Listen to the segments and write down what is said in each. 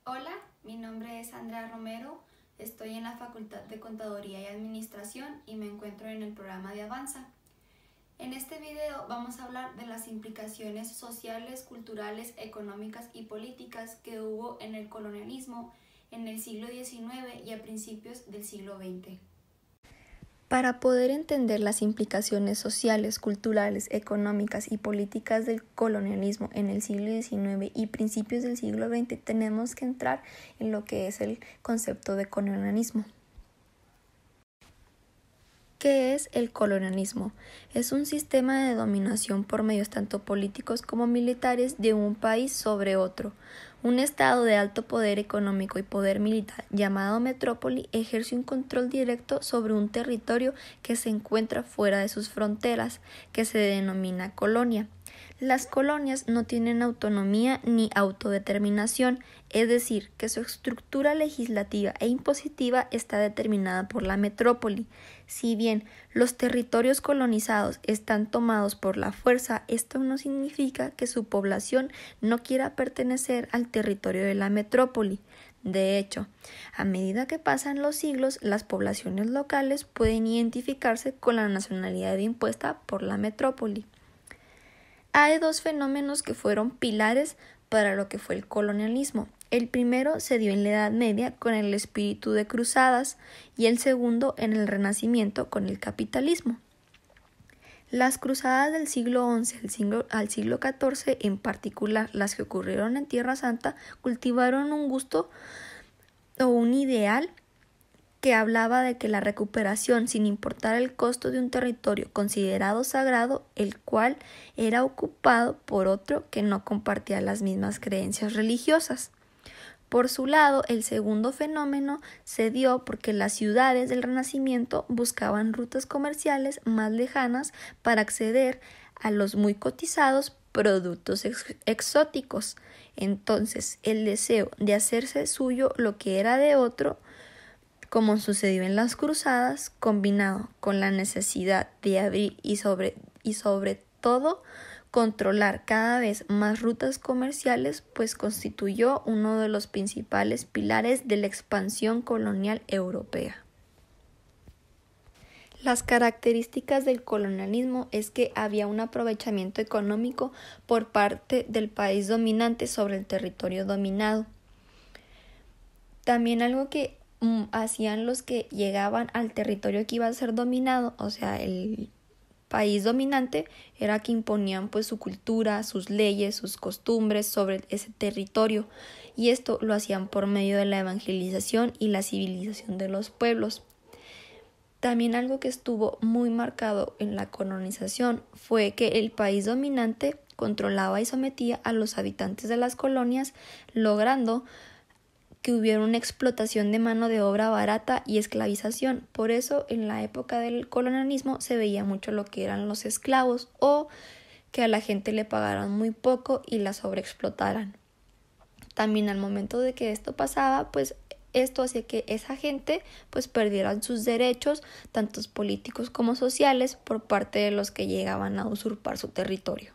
Hola, mi nombre es Andrea Romero, estoy en la Facultad de Contaduría y Administración y me encuentro en el programa de Avanza. En este video vamos a hablar de las implicaciones sociales, culturales, económicas y políticas que hubo en el colonialismo en el siglo XIX y a principios del siglo XX. Para poder entender las implicaciones sociales, culturales, económicas y políticas del colonialismo en el siglo XIX y principios del siglo XX, tenemos que entrar en lo que es el concepto de colonialismo. ¿Qué es el colonialismo? Es un sistema de dominación por medios tanto políticos como militares de un país sobre otro. Un estado de alto poder económico y poder militar llamado metrópoli ejerce un control directo sobre un territorio que se encuentra fuera de sus fronteras, que se denomina colonia. Las colonias no tienen autonomía ni autodeterminación, es decir, que su estructura legislativa e impositiva está determinada por la metrópoli. Si bien los territorios colonizados están tomados por la fuerza, esto no significa que su población no quiera pertenecer al territorio de la metrópoli. De hecho, a medida que pasan los siglos, las poblaciones locales pueden identificarse con la nacionalidad impuesta por la metrópoli. Hay dos fenómenos que fueron pilares para lo que fue el colonialismo. El primero se dio en la Edad Media con el espíritu de cruzadas y el segundo en el Renacimiento con el capitalismo. Las cruzadas del siglo XI al siglo XIV, en particular las que ocurrieron en Tierra Santa, cultivaron un gusto o un ideal que hablaba de que la recuperación, sin importar el costo de un territorio considerado sagrado, el cual era ocupado por otro que no compartía las mismas creencias religiosas. Por su lado, el segundo fenómeno se dio porque las ciudades del Renacimiento buscaban rutas comerciales más lejanas para acceder a los muy cotizados productos exóticos. Entonces, el deseo de hacerse suyo lo que era de otro, como sucedió en las cruzadas, combinado con la necesidad de abrir y sobre todo controlar cada vez más rutas comerciales, pues constituyó uno de los principales pilares de la expansión colonial europea. Las características del colonialismo es que había un aprovechamiento económico por parte del país dominante sobre el territorio dominado. También algo que hacían los que llegaban al territorio que iba a ser dominado, o sea, el país dominante, era que imponían pues su cultura, sus leyes, sus costumbres sobre ese territorio, y esto lo hacían por medio de la evangelización y la civilización de los pueblos. También algo que estuvo muy marcado en la colonización fue que el país dominante controlaba y sometía a los habitantes de las colonias, logrando que hubiera una explotación de mano de obra barata y esclavización. Por eso, en la época del colonialismo se veía mucho lo que eran los esclavos o que a la gente le pagaran muy poco y la sobreexplotaran. También al momento de que esto pasaba, pues esto hacía que esa gente pues perdieran sus derechos, tanto políticos como sociales, por parte de los que llegaban a usurpar su territorio.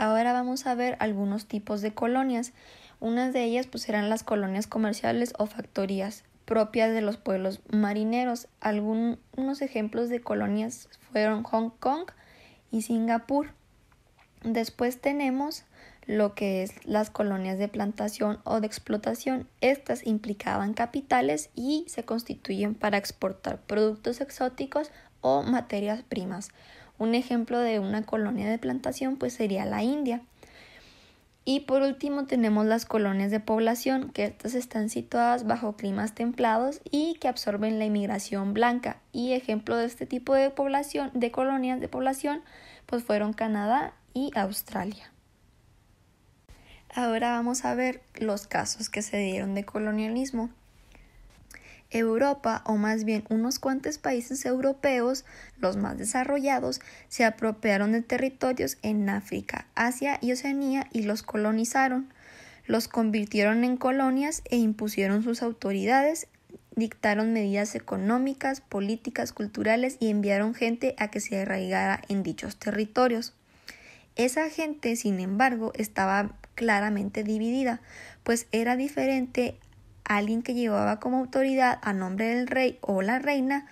Ahora vamos a ver algunos tipos de colonias. Unas de ellas pues eran las colonias comerciales o factorías propias de los pueblos marineros. Algunos ejemplos de colonias fueron Hong Kong y Singapur. Después tenemos lo que es las colonias de plantación o de explotación. Estas implicaban capitales y se constituyen para exportar productos exóticos o materias primas. Un ejemplo de una colonia de plantación pues sería la India. Y por último tenemos las colonias de población, que estas están situadas bajo climas templados y que absorben la inmigración blanca. Y ejemplo de este tipo de población, de colonias de población, pues fueron Canadá y Australia. Ahora vamos a ver los casos que se dieron de colonialismo. Europa, o más bien unos cuantos países europeos, los más desarrollados, se apropiaron de territorios en África, Asia y Oceanía y los colonizaron. Los convirtieron en colonias e impusieron sus autoridades, dictaron medidas económicas, políticas, culturales y enviaron gente a que se arraigara en dichos territorios. Esa gente, sin embargo, estaba claramente dividida, pues era diferente alguien que llevaba como autoridad a nombre del rey o la reina,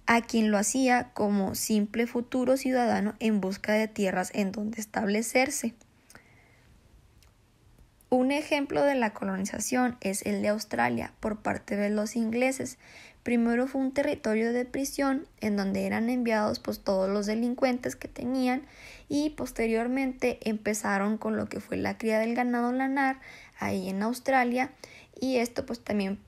a quien lo hacía como simple futuro ciudadano en busca de tierras en donde establecerse. Un ejemplo de la colonización es el de Australia por parte de los ingleses. Primero fue un territorio de prisión en donde eran enviados todos los delincuentes que tenían, y posteriormente empezaron con lo que fue la cría del ganado lanar ahí en Australia, y esto también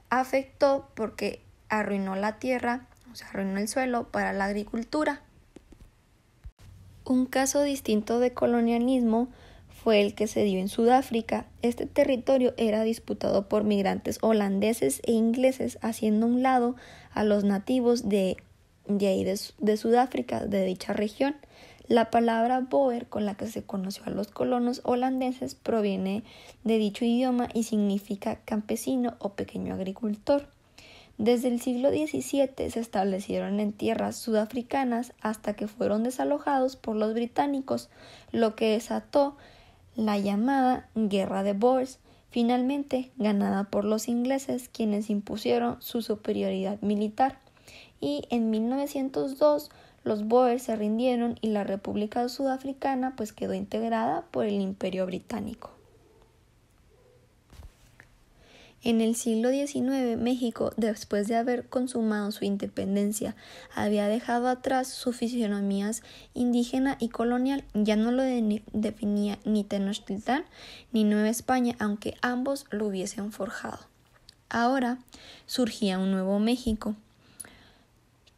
afectó porque arruinó la tierra, arruinó el suelo para la agricultura. Un caso distinto de colonialismo fue el que se dio en Sudáfrica. Este territorio era disputado por migrantes holandeses e ingleses, haciendo a un lado a los nativos de Sudáfrica, de dicha región. La palabra Boer, con la que se conoció a los colonos holandeses, proviene de dicho idioma y significa campesino o pequeño agricultor. Desde el siglo XVII se establecieron en tierras sudafricanas hasta que fueron desalojados por los británicos, lo que desató la llamada Guerra de Boers, finalmente ganada por los ingleses, quienes impusieron su superioridad militar, y en 1902 los Boers se rindieron y la República Sudafricana quedó integrada por el Imperio Británico. En el siglo XIX, México, después de haber consumado su independencia, había dejado atrás sus fisonomías indígena y colonial. Ya no lo definía ni Tenochtitlán ni Nueva España, aunque ambos lo hubiesen forjado. Ahora surgía un nuevo México,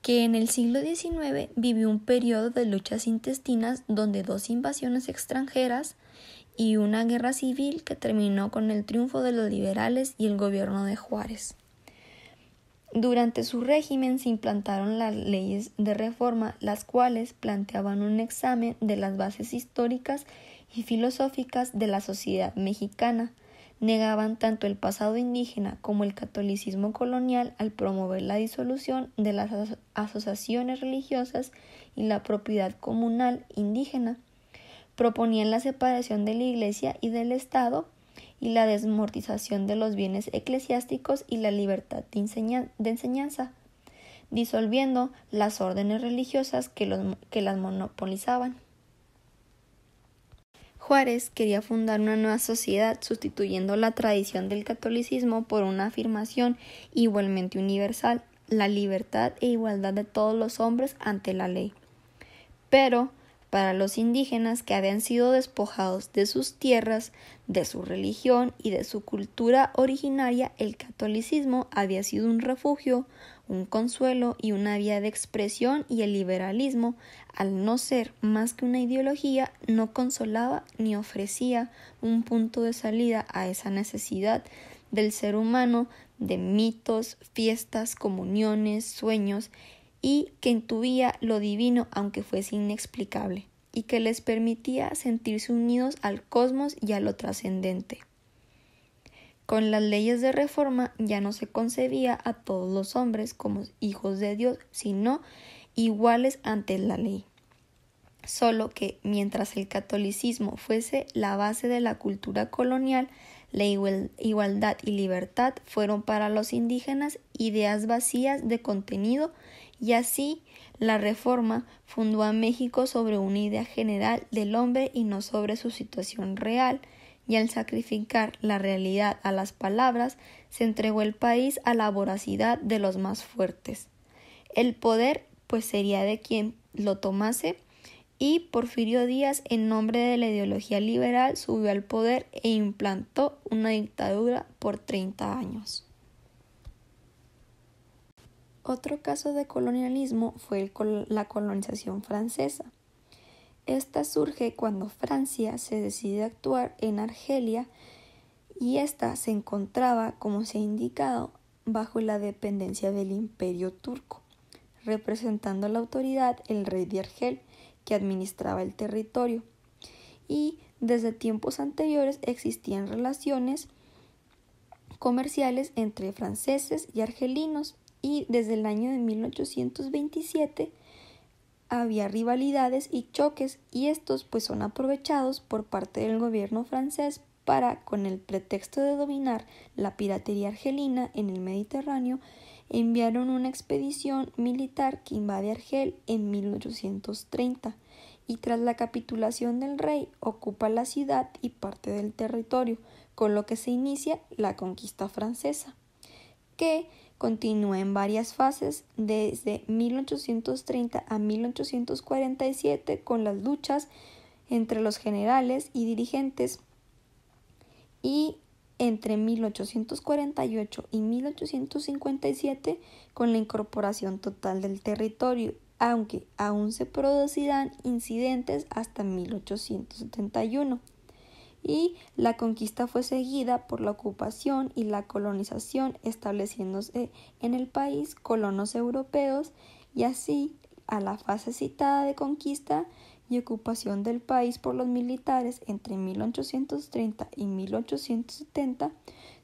que en el siglo XIX vivió un periodo de luchas intestinas donde 2 invasiones extranjeras y una guerra civil que terminó con el triunfo de los liberales y el gobierno de Juárez. Durante su régimen se implantaron las leyes de reforma, las cuales planteaban un examen de las bases históricas y filosóficas de la sociedad mexicana. Negaban tanto el pasado indígena como el catolicismo colonial al promover la disolución de las asociaciones religiosas y la propiedad comunal indígena. Proponían la separación de la Iglesia y del Estado y la desmortización de los bienes eclesiásticos y la libertad de enseñanza, disolviendo las órdenes religiosas que las monopolizaban. Juárez quería fundar una nueva sociedad sustituyendo la tradición del catolicismo por una afirmación igualmente universal, la libertad e igualdad de todos los hombres ante la ley. Pero para los indígenas que habían sido despojados de sus tierras, de su religión y de su cultura originaria, el catolicismo había sido un refugio, un consuelo y una vía de expresión, y el liberalismo, al no ser más que una ideología, no consolaba ni ofrecía un punto de salida a esa necesidad del ser humano de mitos, fiestas, comuniones, sueños, y que intuía lo divino aunque fuese inexplicable, y que les permitía sentirse unidos al cosmos y a lo trascendente. Con las leyes de reforma ya no se concebía a todos los hombres como hijos de Dios, sino iguales ante la ley. Solo que mientras el catolicismo fuese la base de la cultura colonial, la igualdad y libertad fueron para los indígenas ideas vacías de contenido, y así la reforma fundó a México sobre una idea general del hombre y no sobre su situación real, y al sacrificar la realidad a las palabras, se entregó el país a la voracidad de los más fuertes. El poder sería de quien lo tomase, y Porfirio Díaz, en nombre de la ideología liberal, subió al poder e implantó una dictadura por 30 años. Otro caso de colonialismo fue la colonización francesa. Esta surge cuando Francia se decide actuar en Argelia, y ésta se encontraba, como se ha indicado, bajo la dependencia del Imperio turco, representando la autoridad el rey de Argel, que administraba el territorio, y desde tiempos anteriores existían relaciones comerciales entre franceses y argelinos, y desde el año de 1827 había rivalidades y choques, y estos pues son aprovechados por parte del gobierno francés para, con el pretexto de dominar la piratería argelina en el Mediterráneo, enviaron una expedición militar que invade Argel en 1830 y tras la capitulación del rey ocupa la ciudad y parte del territorio, con lo que se inicia la conquista francesa, que continúa en varias fases desde 1830 a 1847 con las luchas entre los generales y dirigentes, y entre 1848 y 1857 con la incorporación total del territorio, aunque aún se producirán incidentes hasta 1871. Y la conquista fue seguida por la ocupación y la colonización, estableciéndose en el país colonos europeos, y así a la fase citada de conquista y ocupación del país por los militares entre 1830 y 1870,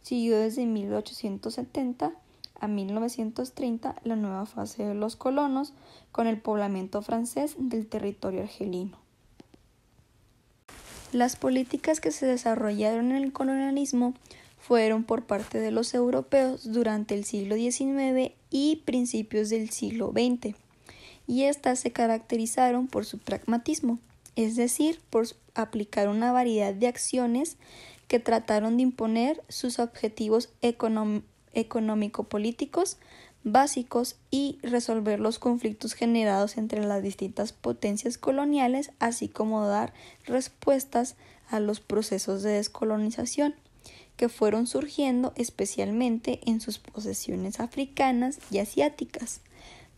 siguió desde 1870 a 1930 la nueva fase de los colonos con el poblamiento francés del territorio argelino. Las políticas que se desarrollaron en el colonialismo fueron por parte de los europeos durante el siglo XIX y principios del siglo XX, y estas se caracterizaron por su pragmatismo, es decir, por aplicar una variedad de acciones que trataron de imponer sus objetivos económico-políticos básicos y resolver los conflictos generados entre las distintas potencias coloniales, así como dar respuestas a los procesos de descolonización que fueron surgiendo especialmente en sus posesiones africanas y asiáticas.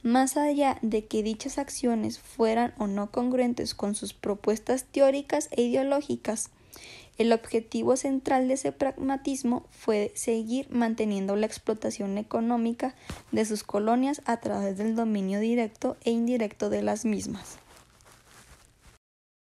Más allá de que dichas acciones fueran o no congruentes con sus propuestas teóricas e ideológicas, el objetivo central de ese pragmatismo fue seguir manteniendo la explotación económica de sus colonias a través del dominio directo e indirecto de las mismas.